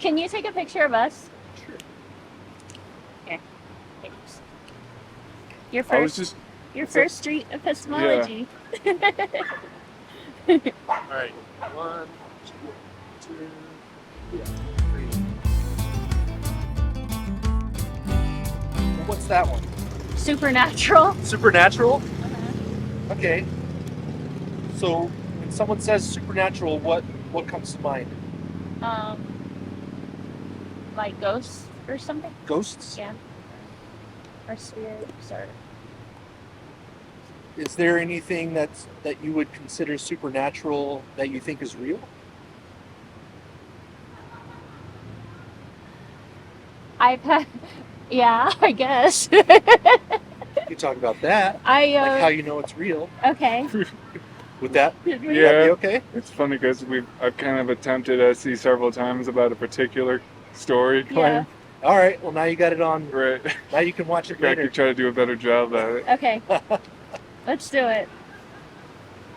Can you take a picture of us? Sure. Okay. Thanks. Your I was first, just your first street epistemology. All right. 1, 2, 3. What's that one? Supernatural. Supernatural? Okay. So when someone says supernatural, what comes to mind? Like ghosts or something. Ghosts? Yeah. Or spirits, or Is there anything that you would consider supernatural that you think is real? I've had. Yeah, I guess. You talk about that. I Like how you know it's real. Okay. Would that Yeah. be okay? It's funny because I've kind of attempted SE several times about a particular story claim. All right. Well, now you got it on. Right. Now you can watch it I later. could try to do a better job at it. Okay. Let's do it.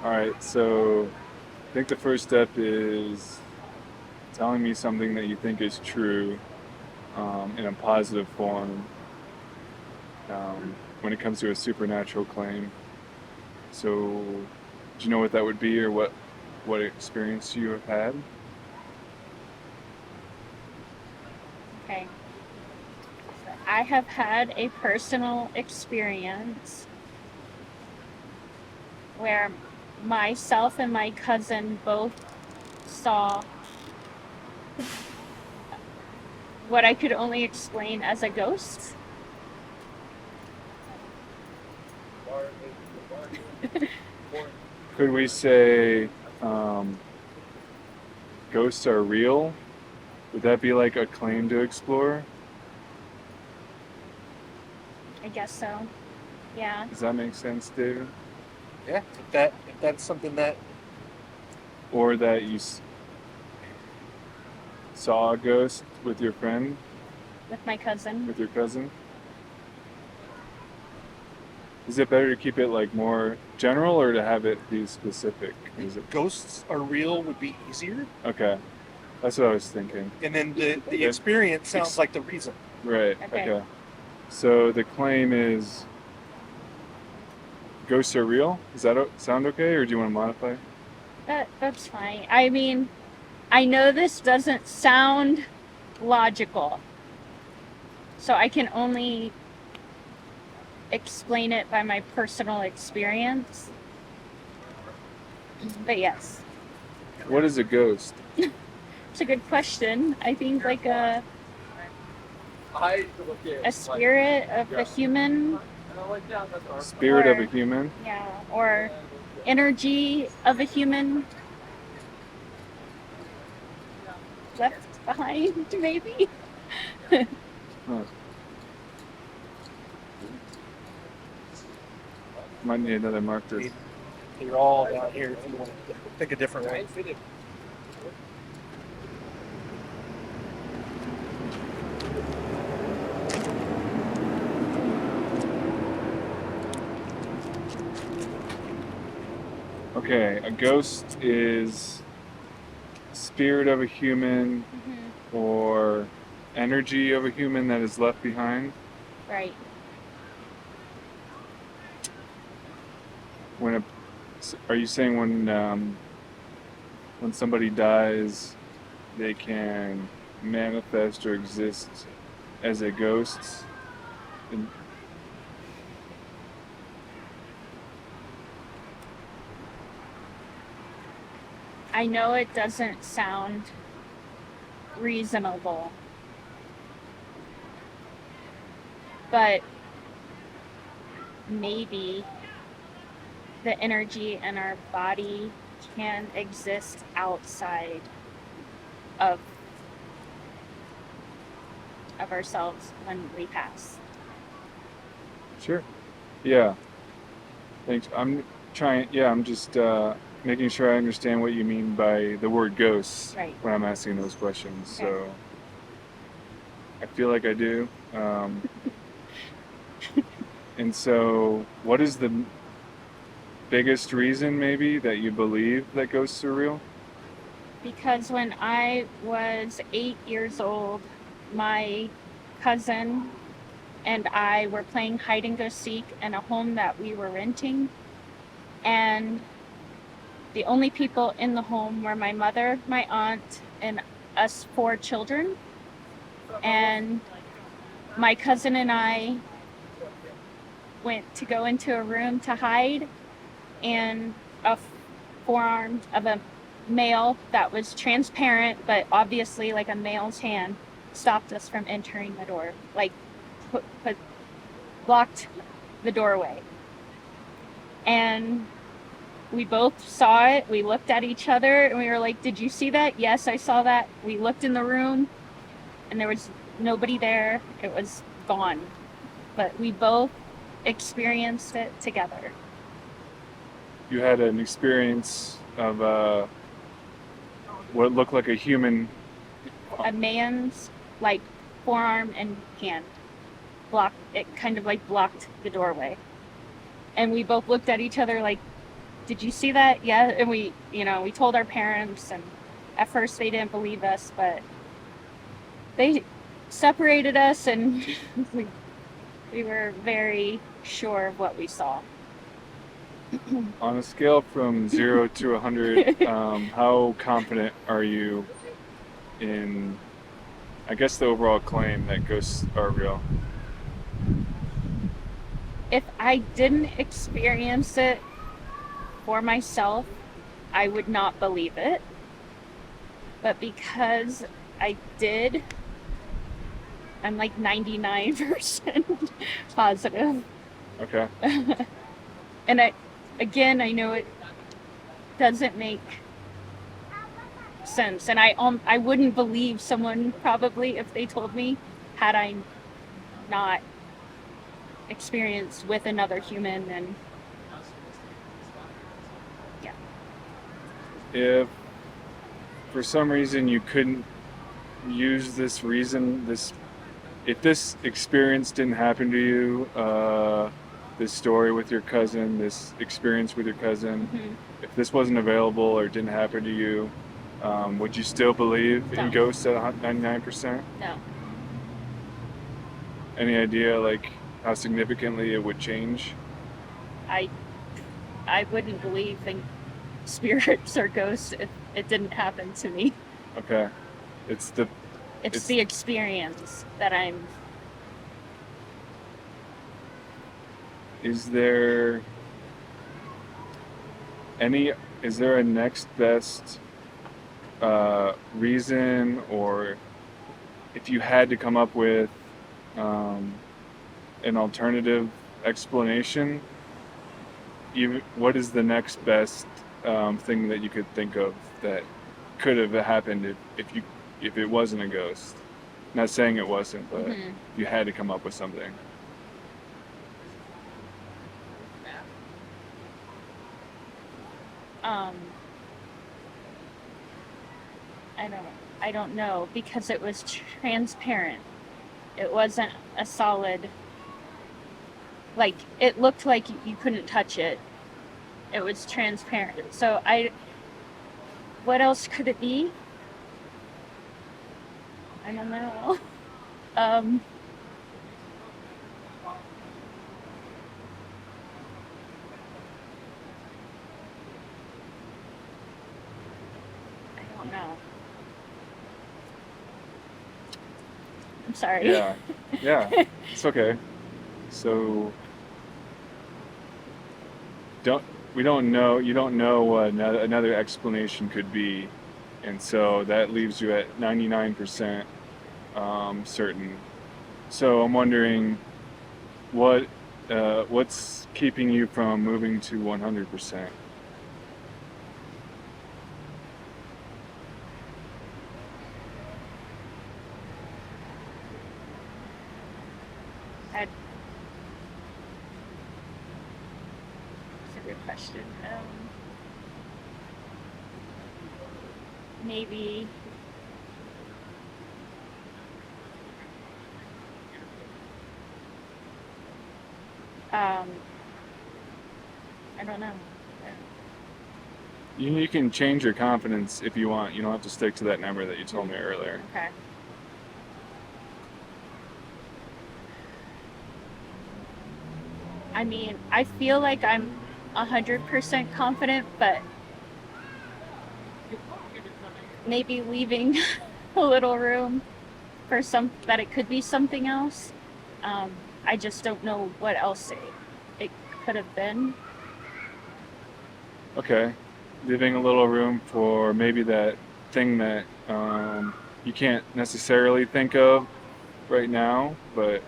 All right. So I think the first step is telling me something that you think is true in a positive form when it comes to a supernatural claim. So do you know what that would be, or what experience you have had? Okay. So I have had a personal experience where myself and my cousin both saw what I could only explain as a ghost. Could we say ghosts are real? Would that be like a claim to explore? I guess so. Yeah. Does that make sense, David? Yeah. If that's something that. Or that you saw a ghost with your friend, With my cousin. with your cousin? Is it better to keep it like more general, or to have it be specific? Is it Ghosts are real would be easier, okay? That's what I was thinking. and then the experience sounds like the reason. Right. Okay. Okay. So the claim is ghosts are real. Does that sound okay, or do you want to modify? That's fine. I mean, I know this doesn't sound logical, so I can only explain it by my personal experience. But yes, What is a ghost? it's a good question. I think like a spirit of a human. Spirit of a human. Yeah, or energy of a human left behind, maybe. Huh. Might need another marker. They're all down here if you want to pick a different one. Okay, a ghost is spirit of a human or energy of a human that is left behind. Right. Are you saying when somebody dies, they can manifest or exist as a ghost? I know it doesn't sound reasonable, but maybe the energy in our body can exist outside of ourselves when we pass. Sure. Yeah. Thanks. I'm just making sure I understand what you mean by the word ghosts Right. when I'm asking those questions. Okay. So I feel like I do. And so what is the biggest reason maybe that you believe that ghosts are real? Because when I was 8 years old, my cousin and I were playing hide and go seek in a home that we were renting. And the only people in the home were my mother, my aunt, and us 4 children. And my cousin and I went to go into a room to hide, and a forearm of a male that was transparent, but obviously like a male's hand, stopped us from entering the door, like blocked the doorway. And we both saw it. We looked at each other and we were like, "Did you see that?" "Yes, I saw that." We looked in the room and there was nobody there. It was gone. But we both experienced it together. You had an experience of what looked like a human. A man's like forearm and hand blocked it, kind of like blocked the doorway. And we both looked at each other like, "Did you see that?" "Yeah." And we told our parents, and at first they didn't believe us, but they separated us, and we were very sure of what we saw. On a scale from 0 to 100, how confident are you in, I guess, the overall claim that ghosts are real? If I didn't experience it for myself, I would not believe it. But because I did, I'm like 99% positive. Okay. And I know it doesn't make sense. And I wouldn't believe someone probably if they told me, had I not experienced with another human. And yeah. If for some reason you couldn't use this reason, if this experience didn't happen to you, this story with your cousin, this experience with your cousin, Mm-hmm. if this wasn't available or didn't happen to you, would you still believe in No. ghosts at 99%? No. Any idea like how significantly it would change? I wouldn't believe in spirits or ghosts if it didn't happen to me. Okay. It's the experience that I'm. Is there a next best reason, or if you had to come up with an alternative explanation, what is the next best thing that you could think of that could have happened if it wasn't a ghost? Not saying it wasn't, but Mm-hmm. if you had to come up with something. I don't know, because it was transparent. It wasn't a solid, like, it looked like you couldn't touch it. It was transparent. So what else could it be? I don't know. I don't know. I'm sorry. Yeah, it's okay. So you don't know what another explanation could be, and so that leaves you at 99% certain. So I'm wondering what's keeping you from moving to 100%? That's a good question. Maybe I don't know. You can change your confidence if you want. You don't have to stick to that number that you told me earlier. Okay. I mean, I feel like I'm 100% confident, but maybe leaving a little room for that it could be something else. I just don't know what else it could have been. Okay. Leaving a little room for maybe that thing that you can't necessarily think of right now, but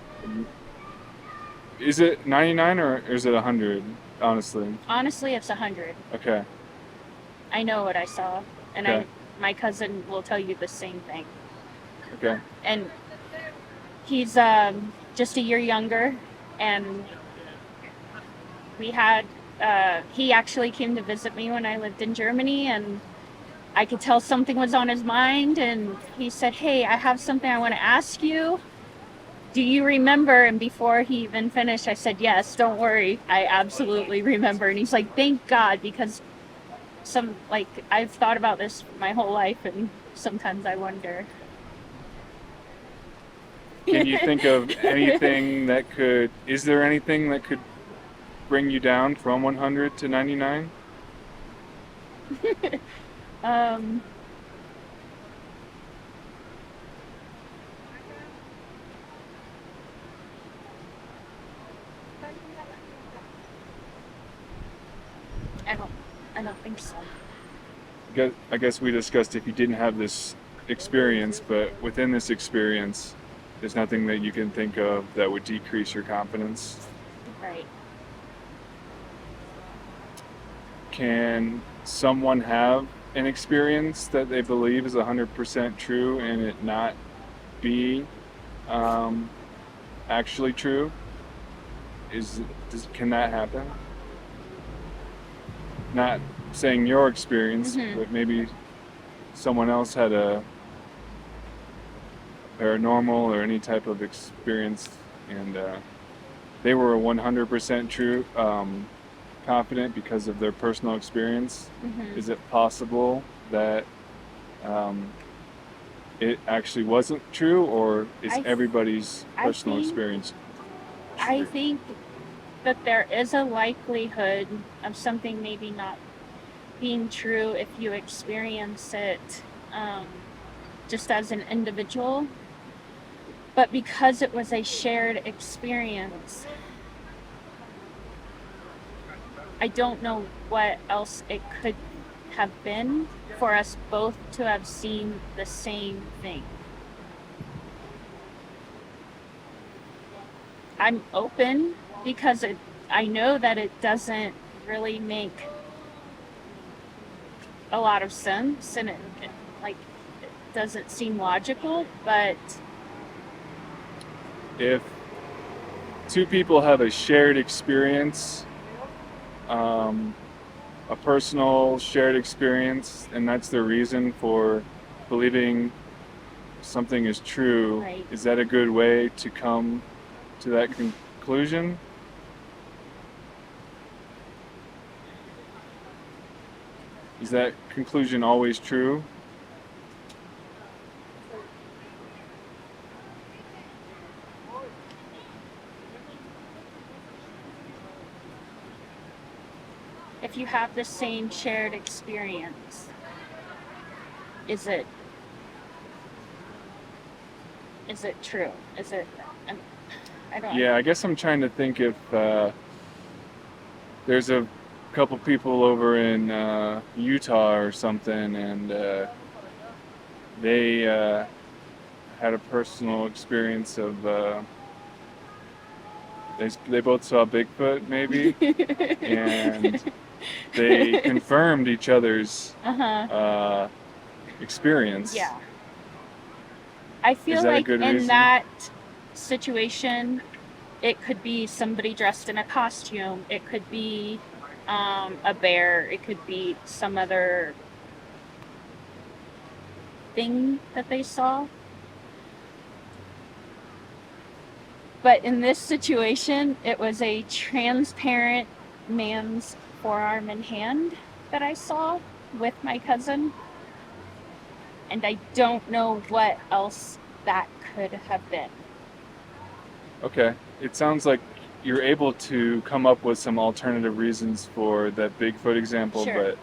is it 99 or is it 100, honestly? Honestly, it's 100. Okay. I know what I saw, and Okay. my cousin will tell you the same thing. Okay. And he's just a year younger, and we had he actually came to visit me when I lived in Germany, and I could tell something was on his mind, and he said, "Hey, I have something I want to ask you. Do you remember?" And before he even finished, I said, "Yes, don't worry. I absolutely remember." And he's like, "Thank God," because I've thought about this my whole life, and sometimes I wonder. Can you think of anything is there anything that could bring you down from 100 to 99? I don't think so. I guess we discussed if you didn't have this experience, but within this experience, there's nothing that you can think of that would decrease your confidence. Right. Can someone have an experience that they believe is 100% true and it not be actually true? Can that happen? Not saying your experience, but maybe someone else had a paranormal or any type of experience and they were 100% true, confident because of their personal experience. Is it possible that it actually wasn't true, or is everybody's personal experience true? I think that there is a likelihood of something maybe not being true if you experience it just as an individual. But because it was a shared experience, I don't know what else it could have been for us both to have seen the same thing. I'm open because I know that it doesn't really make a lot of sense, and it doesn't seem logical, but if two people have a shared experience, a personal shared experience, and that's their reason for believing something is true, right. Is that a good way to come to that conclusion? Is that conclusion always true? if you have the same shared experience, is it true? Is it? I don't. Yeah, I guess I'm trying to think if there's a couple people over in Utah or something, and they had a personal experience of they both saw Bigfoot, maybe, and they confirmed each other's experience. Yeah. I feel like in that situation, it could be somebody dressed in a costume. It could be a bear. It could be some other thing that they saw. But in this situation, it was a transparent man's forearm and hand that I saw. with my cousin, and I don't know what else that could have been. Okay. It sounds like you're able to come up with some alternative reasons for that Bigfoot example, Sure. but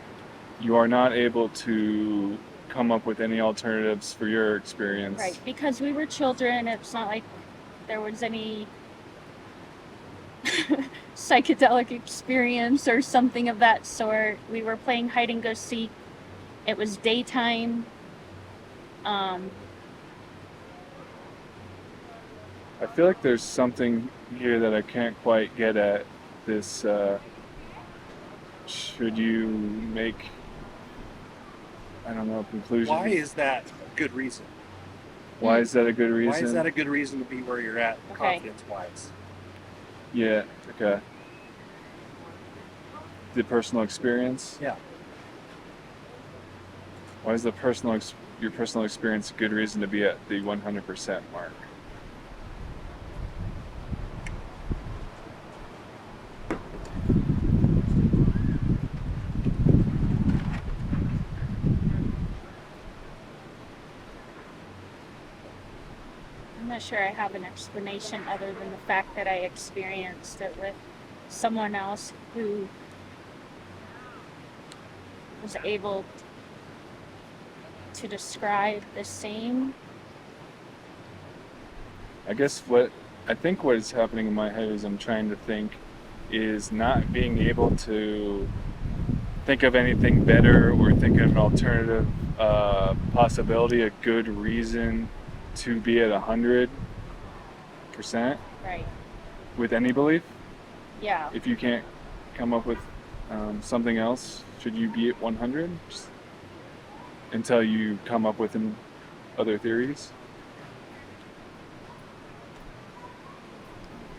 you are not able to come up with any alternatives for your experience. Right, because we were children, it's not like there was any psychedelic experience or something of that sort. We were playing hide and go seek. It was daytime. I feel like there's something here that I can't quite get at. This, should you make, I don't know, a conclusion? Why is that a good reason? Why is that a good reason? Why is that a good reason to be where you're at, Okay. confidence-wise? Yeah, okay. The personal experience? Yeah. Why is your personal experience a good reason to be at the 100% mark? I'm not sure I have an explanation other than the fact that I experienced it with someone else who was able to describe the same. I guess what is happening in my head is I'm trying to think is not being able to think of anything better or think of an alternative possibility, a good reason to be at 100% Right. with any belief. Yeah. If you can't come up with something else, should you be at 100 until you come up with other theories?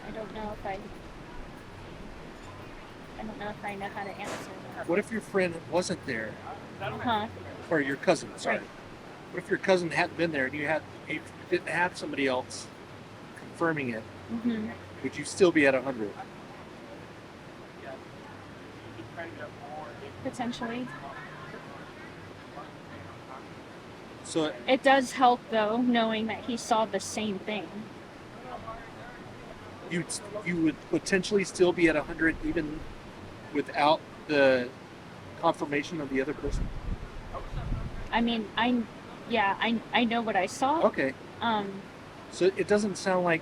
I don't know if I know how to answer that. What if your friend wasn't there, Huh? or your cousin? Sorry. Right. What if your cousin hadn't been there and you didn't have somebody else confirming it? Mm-hmm. Would you still be at 100? Potentially. So It does help though, knowing that he saw the same thing. you would potentially still be at 100 even without the confirmation of the other person? I mean, I know what I saw. Okay. So it doesn't sound like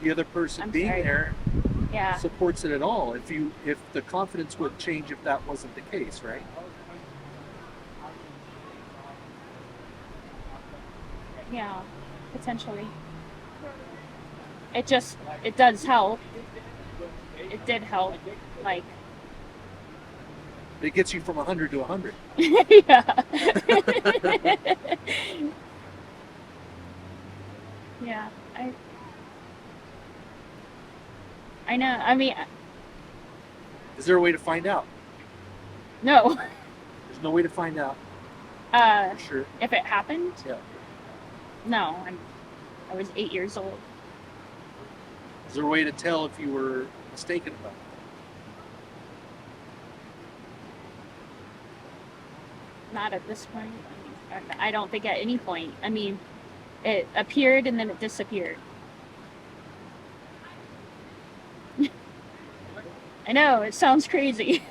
the other person I'm being sorry. there Yeah. supports it at all. If the confidence would change if that wasn't the case, right? Yeah. Potentially. It does help. It did help. Like, It gets you from 100 to 100. yeah. Yeah. I know. I mean, Is there a way to find out? no. There's no way to find out for sure. If it happened, Yeah. no. I was 8 years old. Is there a way to tell if you were mistaken about it? Not at this point. I don't think at any point. I mean, it appeared and then it disappeared. I know, it sounds crazy.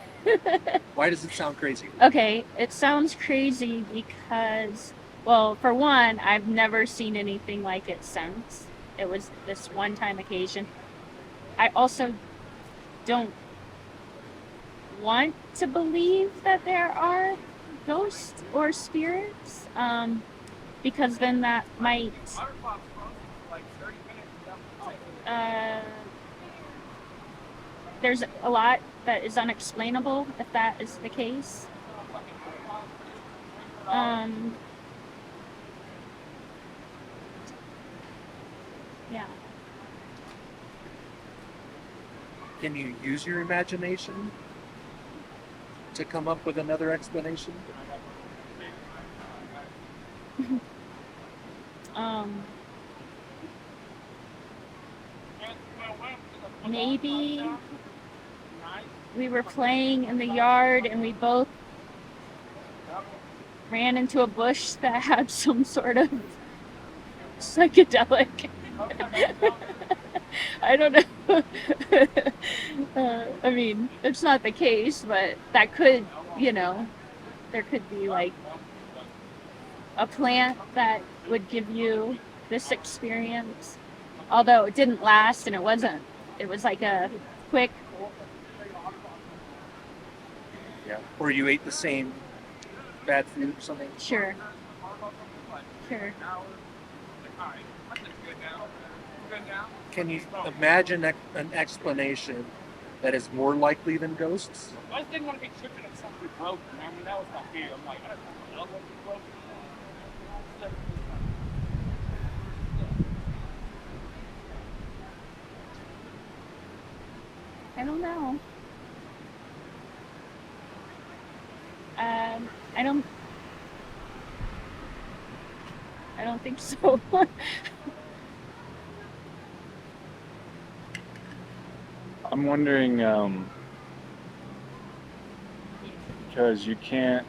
Why does it sound crazy? Okay, it sounds crazy because, well, for one, I've never seen anything like it since. It was this one-time occasion. I also don't want to believe that there are ghosts or spirits, because then that might there's a lot that is unexplainable if that is the case. Yeah. Can you use your imagination to come up with another explanation? Maybe we were playing in the yard and we both ran into a bush that had some sort of psychedelic. I don't know. I mean, it's not the case, but that could, there could be like a plant that would give you this experience. Although it didn't last and it was like a quick. Yeah. Or you ate the same bad food or something. Sure. Can you imagine an explanation that is more likely than ghosts? I just didn't want to be tripping at something broken. I mean, that was my fear. I'm like, I don't know what's broken. I don't know. I don't think so. I'm wondering, because you can't,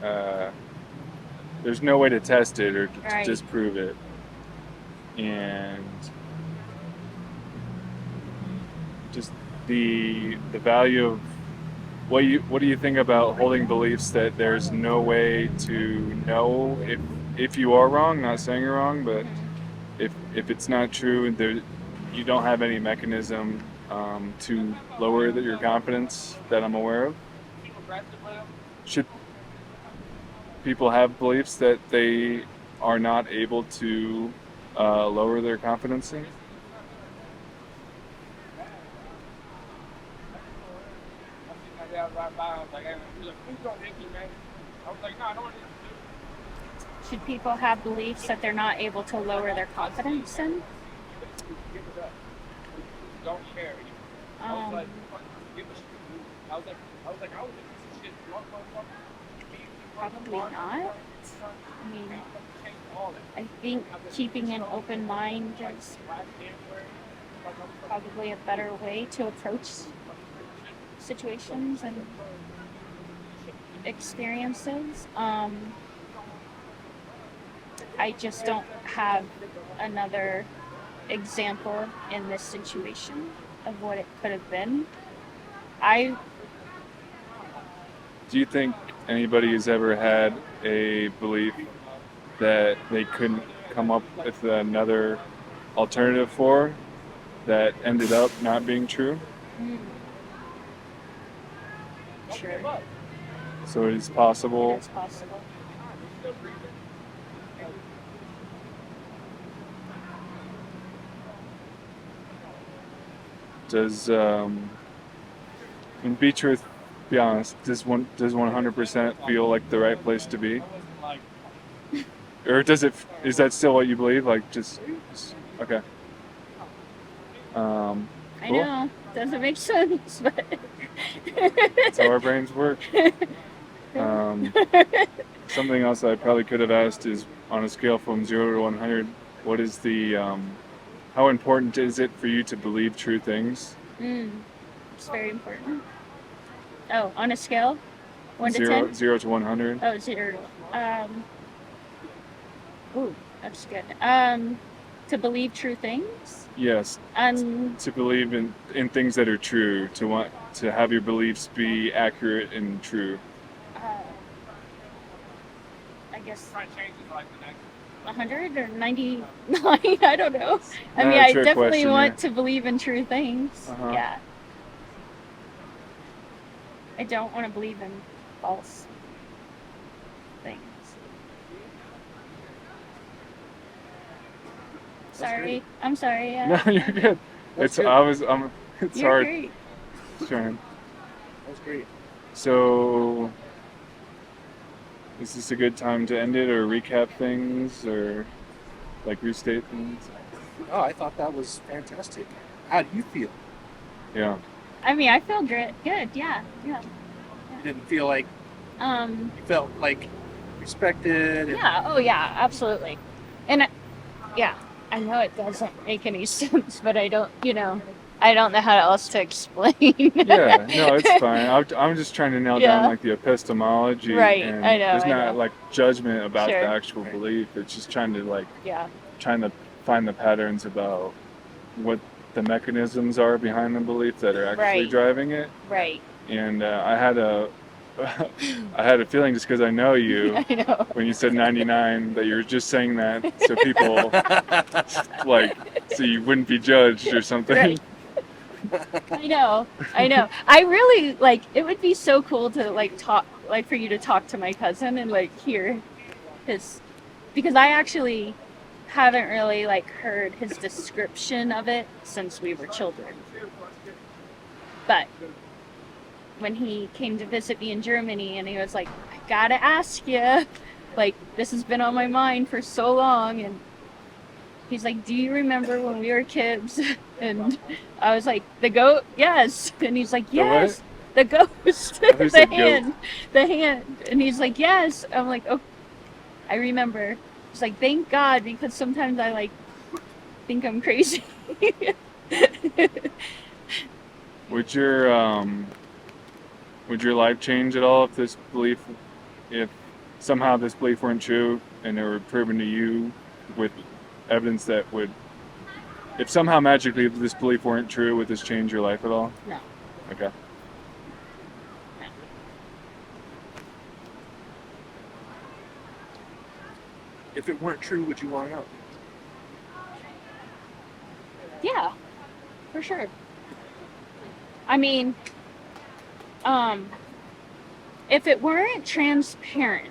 there's no way to test it or to Right. disprove it. And just the value of what do you think about holding beliefs that there's no way to know if you are wrong? Not saying you're wrong, but if it's not true, you don't have any mechanism to lower your confidence that I'm aware of. Should people have beliefs that they are not able to lower their confidence in? Should people have beliefs that they're not able to lower their confidence in? Probably not. I mean, I think keeping an open mind is probably a better way to approach situations and experiences. I just don't have another example in this situation of what it could have been. Do you think anybody has ever had a belief that they couldn't come up with another alternative for that ended up not being true? Sure. So it is possible. It's possible. Does in Be Truth, be honest, does 100% feel like the right place to be? Or is that still what you believe? Like just okay. I Cool. know, doesn't make sense, but That's how our brains work. Something else I probably could have asked is, on a scale from 0 to 100, what is the how important is it for you to believe true things? It's very important. Oh, on a scale? 1 to 10? 0 to 100. Oh, 0. Ooh, that's good. To believe true things? Yes. To believe in things that are true, to want to have your beliefs be accurate and true. I guess 100 or 99? I don't know. I mean, Not a I trick definitely question, want yeah. to believe in true things. Uh-huh. Yeah. I don't want to believe in false things. Sorry. I'm sorry. No, you're good. That's It's good. it's You're hard. great. Trying. That was great. So, is this a good time to end it, or recap things, or like restate things? Oh, I thought that was fantastic. How do you feel? Yeah. I mean, I feel good. Good. Yeah. You didn't feel like Um. you felt like respected? and- Yeah. Oh, yeah. Absolutely. And yeah, I know it doesn't make any sense, but I don't. I don't know how else to explain. Yeah, no, it's fine. I'm just trying to nail down Yeah. like the epistemology, Right, and I know, there's I not know. like judgment about Sure. the actual belief. It's just trying to Yeah. find the patterns about what the mechanisms are behind the belief that are actually Right. driving it. Right. And I had a feeling just because I know you I know. when you said 99 that you were just saying that so people so you wouldn't be judged or something. Right. I know. I really it would be so cool to talk for you to talk to my cousin and hear his, because I actually haven't really heard his description of it since we were children. But when he came to visit me in Germany and he was like, I gotta ask you, this has been on my mind for so long, and he's like, do you remember when we were kids? And I was like, the goat? Yes. And he's like, yes. The ghost. The hand. The hand. And he's like, yes. I'm like, oh, I remember. He's like, thank God, because sometimes I think I'm crazy. Would your life change at all if somehow this belief weren't true and it were proven to you with evidence that would, if somehow magically this belief weren't true, would this change your life at all? No. Okay. If it weren't true, would you want to know? Yeah, for sure. I mean, if it weren't transparent,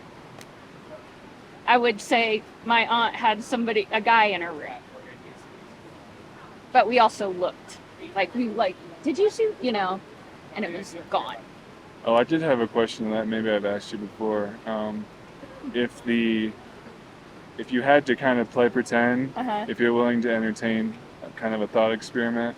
I would say my aunt had a guy in her room. But we also looked. Did you see, and it was gone. Oh, I did have a question that maybe I've asked you before. If you had to kind of play pretend, Uh-huh. if you're willing to entertain kind of a thought experiment,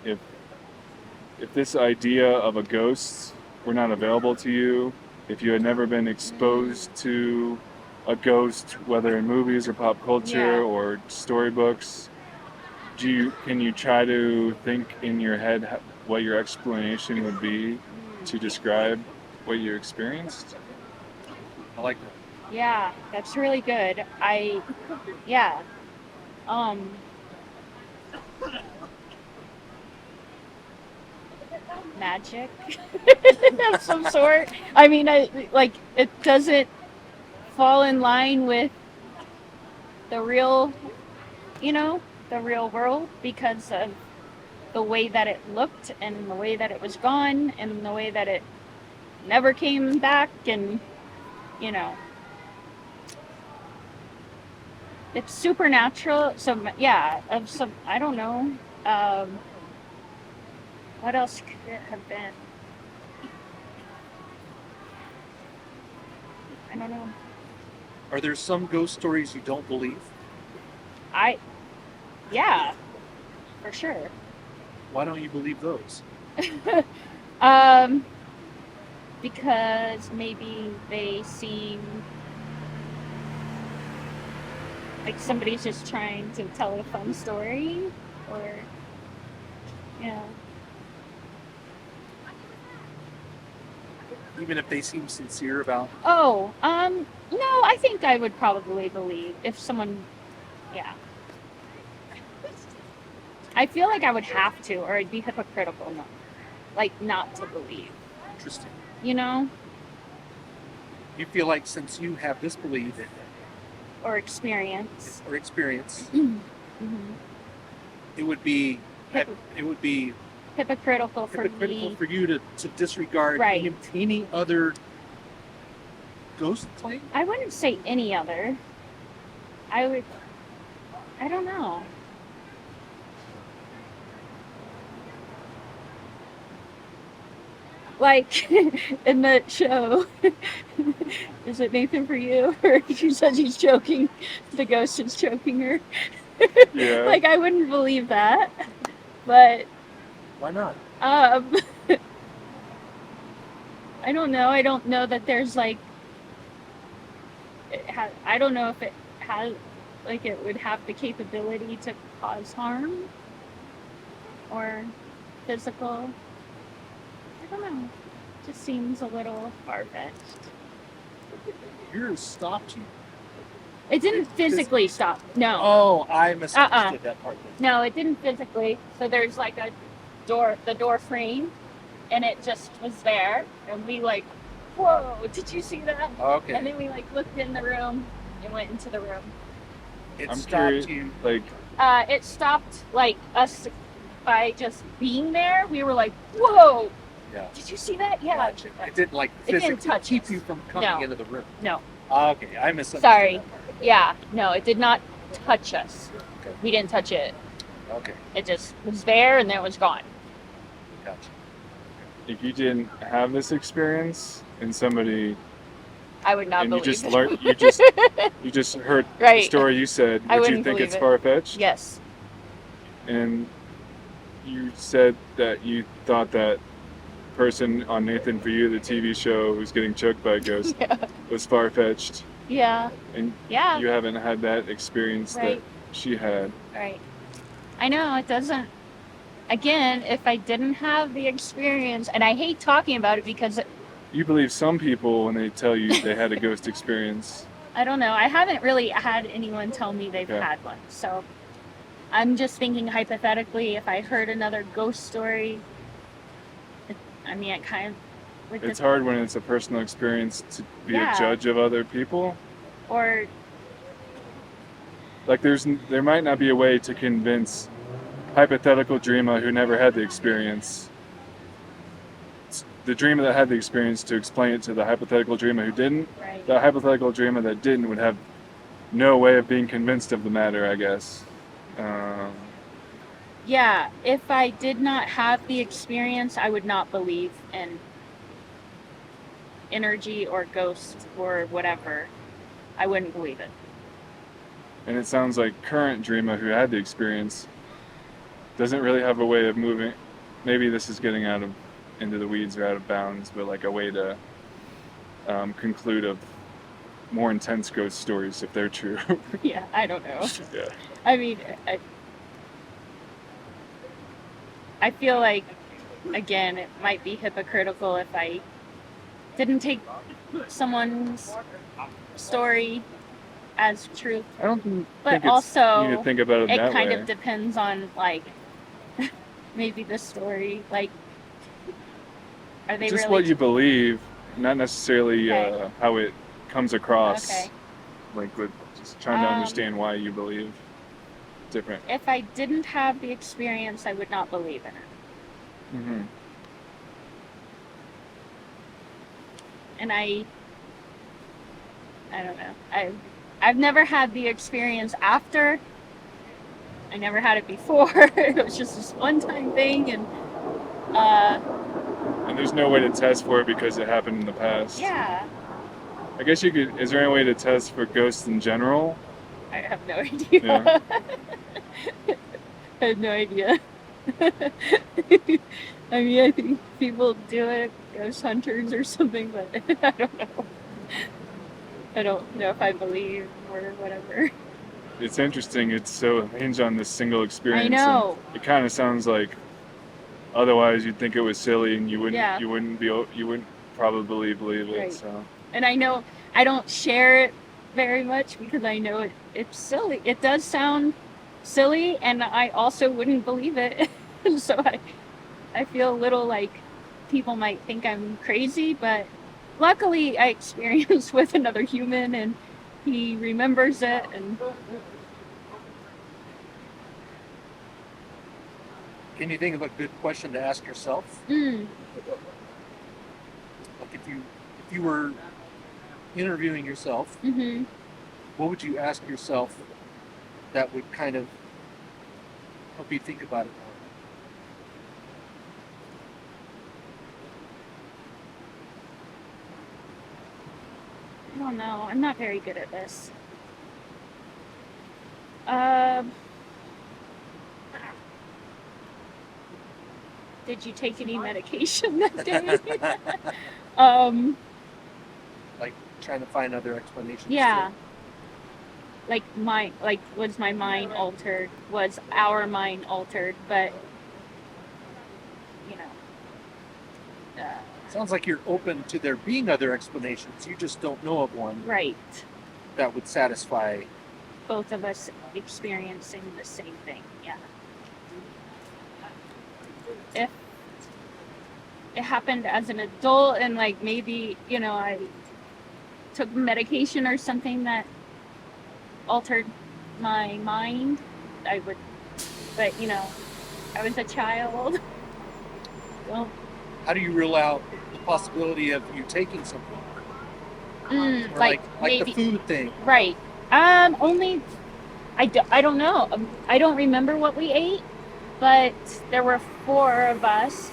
if this idea of a ghost were not available to you, if you had never been exposed to a ghost, whether in movies or pop culture or storybooks, can you try to think in your head what your explanation would be to describe what you experienced? I like that. Yeah, that's really good. Magic of some sort. I mean, it doesn't fall in line with the real, the real world because of the way that it looked and the way that it was gone and the way that it never came back, and it's supernatural. So yeah, I don't know. What else could it have been? I don't know. Are there some ghost stories you don't believe? Yeah, for sure. Why don't you believe those? Because maybe they seem like somebody's just trying to tell a fun story, or Even if they seem sincere about. Oh, no, I think I would probably believe if someone, yeah. I feel like I would have to, or I'd be hypocritical, not to believe. Interesting. You feel like since you have this belief or experience, mm-hmm. it would be hypocritical for me. For you to disregard any other ghost claim? I wouldn't say any other. I don't know. Like in that show, is it Nathan for you? Or she says he's choking, the ghost is choking her. Yeah. I wouldn't believe that, but why not? I don't know. I don't know that there's I don't know if it has it would have the capability to cause harm. or physical. I don't know. Just seems a little far-fetched. Yours stopped you. It didn't physically stop. No. Oh, I misunderstood that part. No, it didn't physically. So there's like a door, the door frame, and it just was there. And we like, whoa, did you see that? Okay. And then we like looked in the room and went into the room. It I'm stopped curious, you. like, It stopped like us by just being there. We were like, whoa, Yeah. did you see that? Yeah. Gotcha. It didn't like It didn't physically touch keep us. you from coming No. into the room. No. Okay, I misunderstood. Sorry. That part. Yeah. No, it did not touch us. Okay. We didn't touch it. Okay, It just was there and then it was gone. gotcha. if you didn't have this experience and somebody I would not and you believe just it. learned, you just heard the Right. story you said, I would you wouldn't think believe it's it. far-fetched? Yes. And you said that you thought that person on Nathan For You, the TV show, who's getting choked by a ghost, Yeah. was far-fetched, Yeah. and Yeah. you haven't had that experience Right. that she had. Right. I know it doesn't. Again, if I didn't have the experience, and I hate talking about it because You believe some people when they tell you they had a ghost experience. I don't know. I haven't really had anyone tell me they've Okay. had one. So I'm just thinking hypothetically, if I heard another ghost story, it kind of like It's hard when it's a personal experience to be Yeah. a judge of other people. or Like there might not be a way to convince hypothetical Dreama who never had the experience, the Dreama that had the experience, to explain it to the hypothetical Dreama who didn't. right. The hypothetical Dreama that didn't would have no way of being convinced of the matter, I guess. Yeah, if I did not have the experience, I would not believe in energy or ghosts or whatever. I wouldn't believe it. And it sounds like current Dreama who had the experience doesn't really have a way of moving. Maybe this is getting into the weeds or out of bounds, but like a way to conclude of more intense ghost stories if they're true. Yeah, I don't know. Yeah. I mean, I feel like, again, it might be hypocritical if I didn't take someone's story as truth. I don't think But it's also, you need to think about it it that kind way. of depends on, like, maybe the story. Like, are they Just really... what you believe, not necessarily Okay. how it comes across. Okay. Like with just trying to understand why you believe different. If I didn't have the experience, I would not believe in it. Mm-hmm. And I don't know. I've never had the experience after. I never had it before. It was just this one-time thing, and And there's no way to test for it because it happened in the past. yeah, I guess you could. Is there any way to test for ghosts in general? I have no idea. Yeah. I have no idea. I mean, I think people do it, ghost hunters or something, but I don't know. I don't know if I believe or whatever. It's interesting. It's so hinged on this single experience. I know. And it kind of sounds like. Otherwise, you'd think it was silly, and you wouldn't. Yeah. You wouldn't probably believe it. Right. So. And I know I don't share it very much because I know it's silly. It does sound silly, and I also wouldn't believe it. So I feel a little like people might think I'm crazy, but luckily I experienced with another human, and he remembers it. And Can you think of a good question to ask yourself? mm, Like if you were interviewing yourself, hmm what would you ask yourself that would kind of help you think about it I don't know. I'm not very good at this. Did you take any medication that day? more? Like trying to find other explanations. Yeah. Like was my mind altered? Was our mind altered? But Sounds like you're open to there being other explanations. You just don't know of one Right. that would satisfy. Both of us experiencing the same thing. Yeah. If it happened as an adult and like maybe, I took medication or something that altered my mind, I would, but I was a child. Well, How do you rule out the possibility of you taking something? Or like maybe, the food thing. right. Only, I don't know. I don't remember what we ate, but there were 4 of us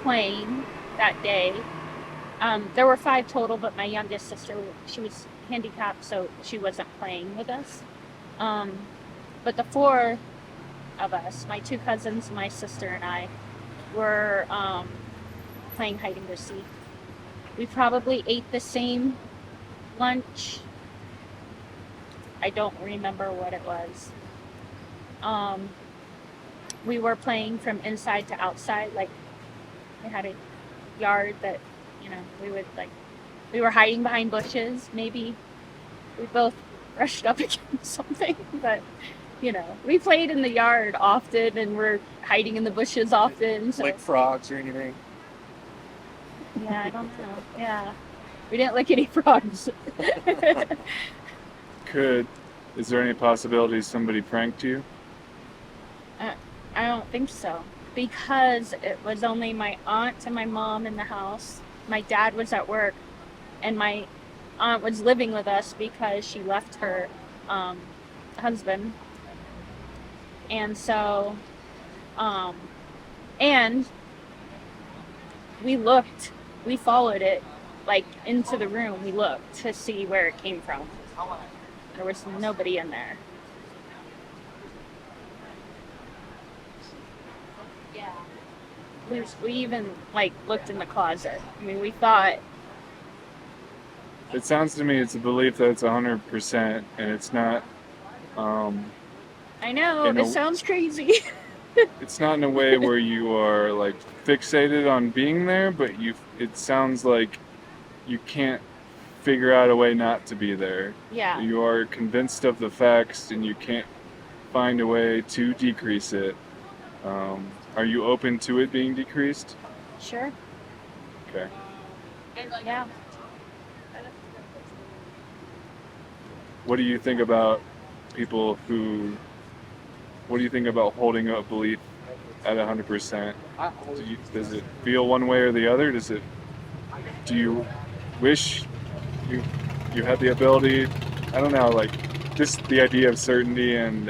playing that day. There were 5 total, but my youngest sister, she was handicapped, so she wasn't playing with us. But the 4 of us, my 2 cousins, my sister, and I, were playing hide and go seek. We probably ate the same lunch. I don't remember what it was. We were playing from inside to outside, like we had a yard that, we were hiding behind bushes. Maybe we both brushed up against something, but we played in the yard often and we're hiding in the bushes often. So. Like frogs or anything? Yeah, I don't know. Yeah. We didn't lick any frogs. Is there any possibility somebody pranked you? I don't think so. Because it was only my aunt and my mom in the house. My dad was at work. And my aunt was living with us because she left her husband. And so, and we followed it, like, into the room. We looked to see where it came from. There was nobody in there. Yeah. We even, looked in the closet. I mean, we thought... It sounds to me it's a belief that it's 100% and it's not... I know, it sounds crazy. It's not in a way where you are, fixated on being there, but it sounds like you can't figure out a way not to be there. Yeah. You are convinced of the facts and you can't find a way to decrease it. Are you open to it being decreased? Sure. Okay. Yeah. What do you think about what do you think about holding a belief at 100%? Does it feel one way or the other? Do you wish you had the ability? I don't know, just the idea of certainty and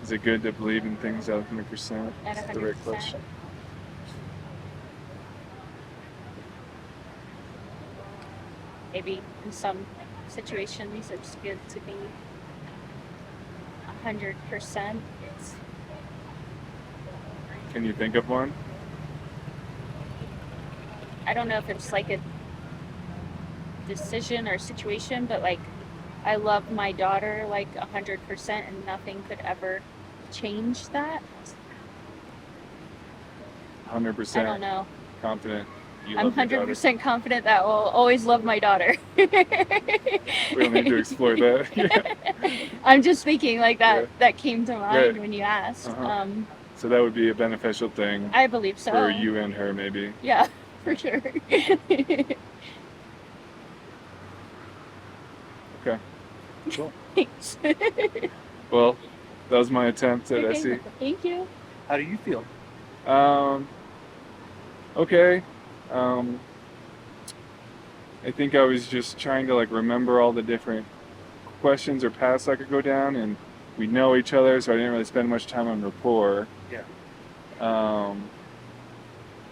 is it good to believe in things at 100%? At That's the right 100%. question. Maybe in some situations it's good to be 100%. Can you think of one? I don't know if it's like a decision or situation, but I love my daughter 100% and nothing could ever change that. 100% I don't know. confident you I'm love your daughter. 100% confident that I'll always love my daughter. We don't need to explore that. I'm just thinking that. Yeah. That came to mind Right. when you asked. Uh-huh. So that would be a beneficial thing I believe so. for you and her, maybe. Yeah, for sure. Okay. Cool. Thanks. Well, that was my attempt at Okay, SE. Thank you. How do you feel? Okay. I think I was just trying to remember all the different questions or paths I could go down, and we know each other, so I didn't really spend much time on rapport. Yeah.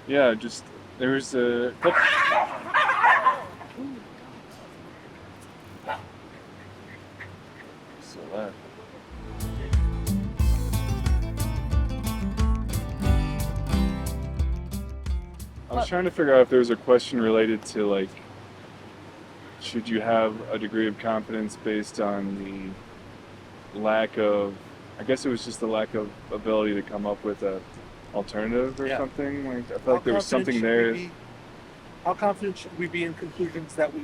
Yeah, just there was a. So loud. I was trying to figure out if there was a question related to should you have a degree of confidence based on the lack of, I guess it was just the lack of ability to come up with a alternative or Yeah. something. Like I How feel like there was confident something should there. we be- How confident should we be in conclusions that we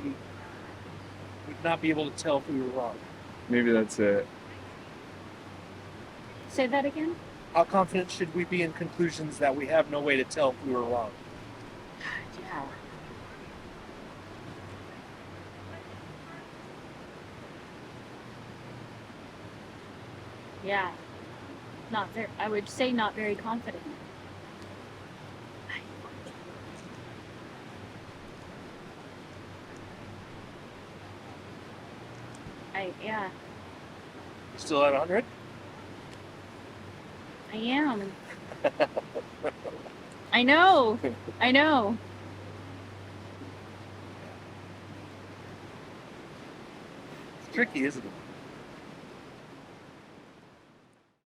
would not be able to tell if we were wrong? Maybe that's it. Say that again? How confident should we be in conclusions that we have no way to tell if we were wrong? Yeah. Yeah. Not very, I would say not very confident. Yeah, Still at 100? I am. I know. I know. It's tricky, isn't it?